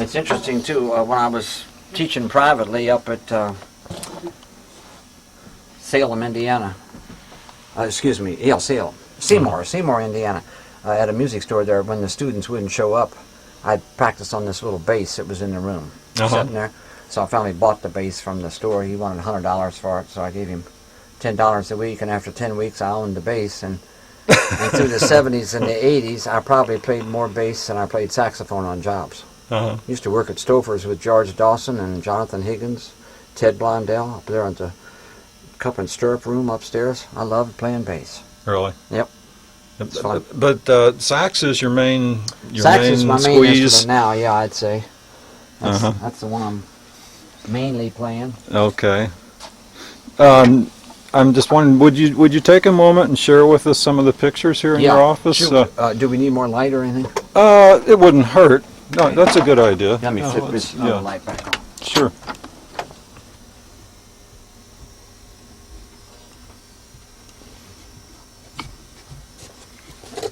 It's interesting too, when I was teaching privately up at Salem, Indiana, Seymour, Indiana, at a music store there, when the students wouldn't show up, I'd practice on this little bass that was in the room, sitting there. So I finally bought the bass from the store. He wanted $100 for it, so I gave him $10 a week, and after 10 weeks I owned the bass. And through the 70s and the 80s, I probably played more bass than I played saxophone on jobs. Used to work at Stouffer's with George Dawson and Jonathan Higgins, Ted Blondell, up there in the cup and stirrup room upstairs. I loved playing bass. Really? Yep. It's fun. But sax is your main sax is my main squeeze instrument now, yeah, I'd say. That's the one I'm mainly playing. Okay. I'm just wondering, would you take a moment and share with us some of the pictures here in your office? Sure. Do we need more light or anything? It wouldn't hurt. No, that's a good idea. Let me flip this light back on. Sure.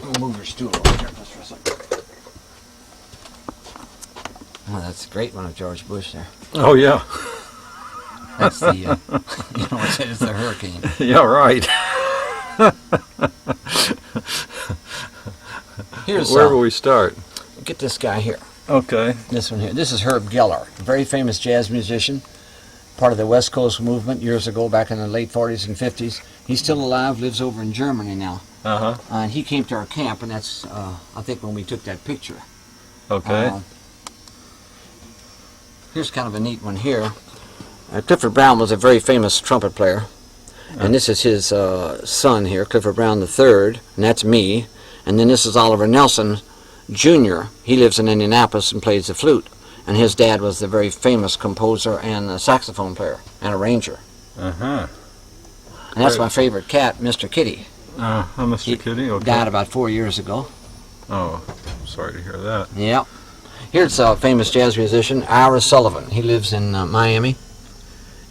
I'll move your stool over here just for a second. Oh, that's a great one of George Bush there. Oh, yeah. That's the, you know what, it's the hurricane. Yeah, right. Where will we start? Get this guy here. Okay. This one here. This is Herb Geller, a very famous jazz musician, part of the West Coast movement years ago, back in the late 40s and 50s. He's still alive, lives over in Germany now. And he came to our camp, and that's, I think, when we took that picture. Okay. Here's kind of a neat one here. Clifford Brown was a very famous trumpet player, and this is his son here, Clifford Brown III, and that's me. And then this is Oliver Nelson Jr. He lives in Indianapolis and plays the flute, and his dad was the very famous composer and a saxophone player and arranger. And that's my favorite cat, Mr. Kitty. Mr. Kitty, okay. Died about 4 years ago. Oh, sorry to hear that. Yep. Here's a famous jazz musician, Ira Sullivan. He lives in Miami.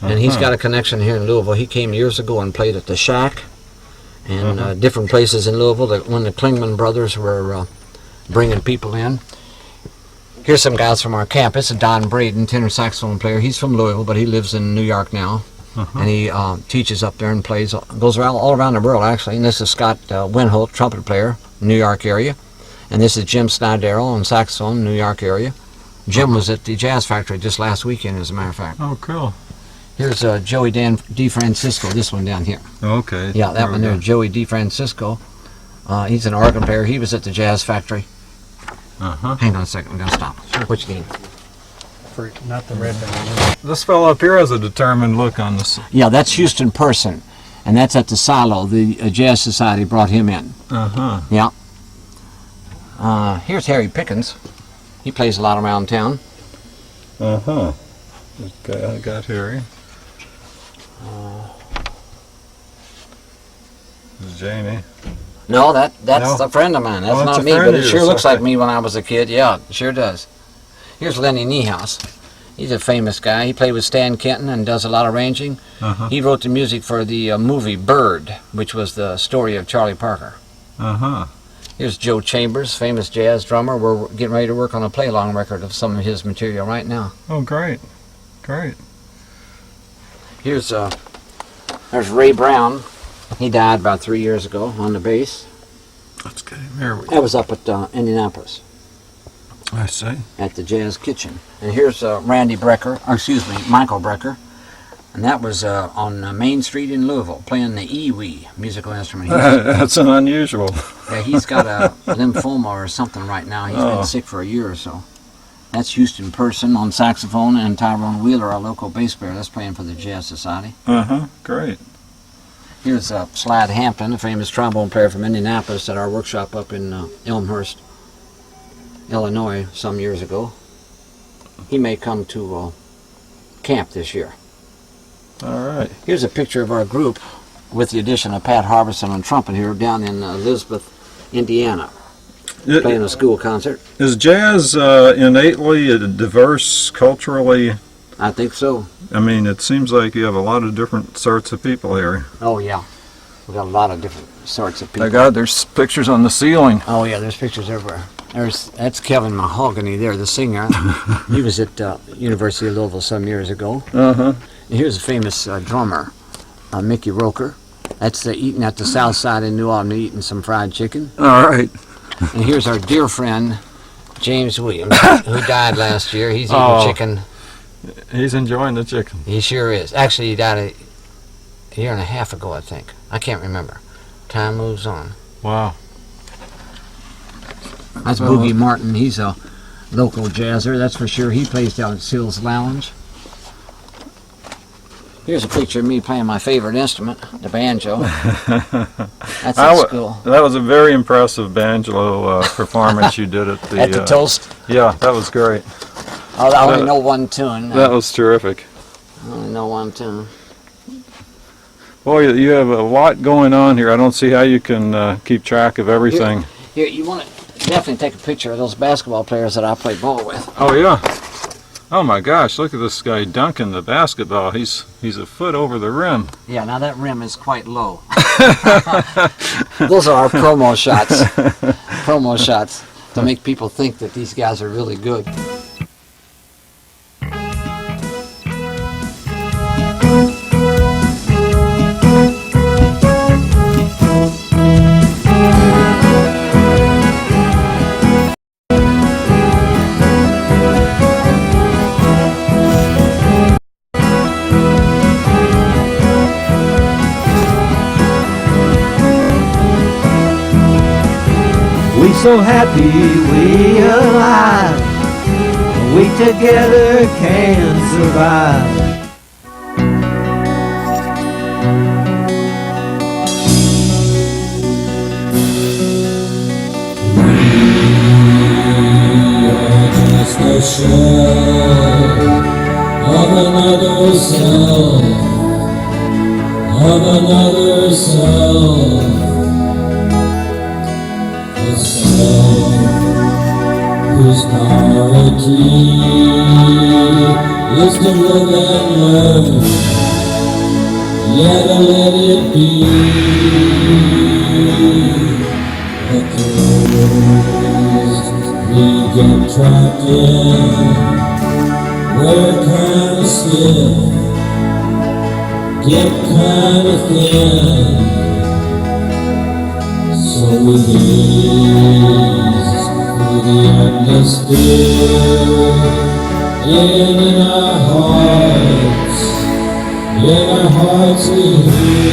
And he's got a connection here in Louisville. He came years ago and played at the Shack and different places in Louisville when the Klingman brothers were bringing people in. Here's some guys from our camp. This is Don Braden, tenor saxophone player. He's from Louisville, but he lives in New York now. And he teaches up there and plays, goes around all around the world, actually. And this is Scott Winholt, trumpet player, New York area. And this is Jim Snydero on saxophone, New York area. Jim was at the Jazz Factory just last weekend, as a matter of fact. Oh, cool. Here's Joey DeFrancisco, this one down here. Okay. Yeah, that one there, Joey DeFrancisco. He's an organ player. He was at the Jazz Factory. Hang on a second, I'm going to stop. Sure. Which game? Not the red one. This fellow up here has a determined look on this. Yeah, that's Houston Person, and that's at the Silo. The Jazz Society brought him in. Yeah. Here's Harry Pickens. He plays a lot around town. Okay, I got Harry. This is Jamey. No, that's a friend of mine. That's not me, but it sure looks like me when I was a kid. Yeah, it sure does. Here's Lenny Niehaus. He's a famous guy. He played with Stan Kenton and does a lot of arranging. He wrote the music for the movie Bird, which was the story of Charlie Parker. Here's Joe Chambers, famous jazz drummer. We're getting ready to work on a play-along record of some of his material right now. Oh, great. Great. Here's there's Ray Brown. He died about 3 years ago on the bass. Let's get him here. That was up at Indianapolis. I see. At the Jazz Kitchen. And here's Michael Brecker. And that was on Main Street in Louisville, playing the Iwi musical instrument. That's an unusual. Yeah, he's got a lymphoma or something right now. He's been sick for a year or so. That's Houston Person on saxophone, and Tyrone Wheeler, our local bass player, that's playing for the Jazz Society. Great. Here's Slade Hampton, a famous trombone player from Indianapolis at our workshop up in Elmhurst, Illinois, some years ago. He may come to camp this year. All right. Here's a picture of our group with the addition of Pat Harbison on trumpet here down in Elizabeth, Indiana, playing a school concert. Is jazz innately diverse culturally? I think so. I mean, it seems like you have a lot of different sorts of people here. Oh, yeah. We've got a lot of different sorts of people. My God, there's pictures on the ceiling. Oh, yeah, there's pictures everywhere. That's Kevin Mahogany there, the singer. He was at University of Louisville some years ago. Uh-huh. And here's a famous drummer, Mickey Roker. That's eating at the south side in New Albany, eating some fried chicken. All right. And here's our dear friend, James Williams, who died last year. He's eating chicken. He's enjoying the chicken. He sure is. Actually, he died a year and a half ago, I think. I can't remember. Time moves on. Wow. That's Boogie Martin. He's a local jazzer, that's for sure. He plays down at Sills Lounge. Here's a picture of me playing my favorite instrument, the banjo. That's at school. That was a very impressive banjo performance you did at the... At the Toast? Yeah, that was great. I only know one tune. That was terrific. I only know one tune. Boy, you have a lot going on here. I don't see how you can keep track of everything. Here, you want to definitely take a picture of those basketball players that I play ball with. Oh, yeah. Oh, my gosh. Look at this guy dunking the basketball. He's a foot over the rim. Yeah, now that rim is quite low. Those are our promo shots. Promo shots to make people think that these guys are really good. We so happy we alive, we together can survive. We are just a shell of another self, of another self. Whose priority is to live and learn, yet let it be. But we get trapped in, we're kind of stiff, get kind of thin, so we gaze through the endless fear in our hearts we hear.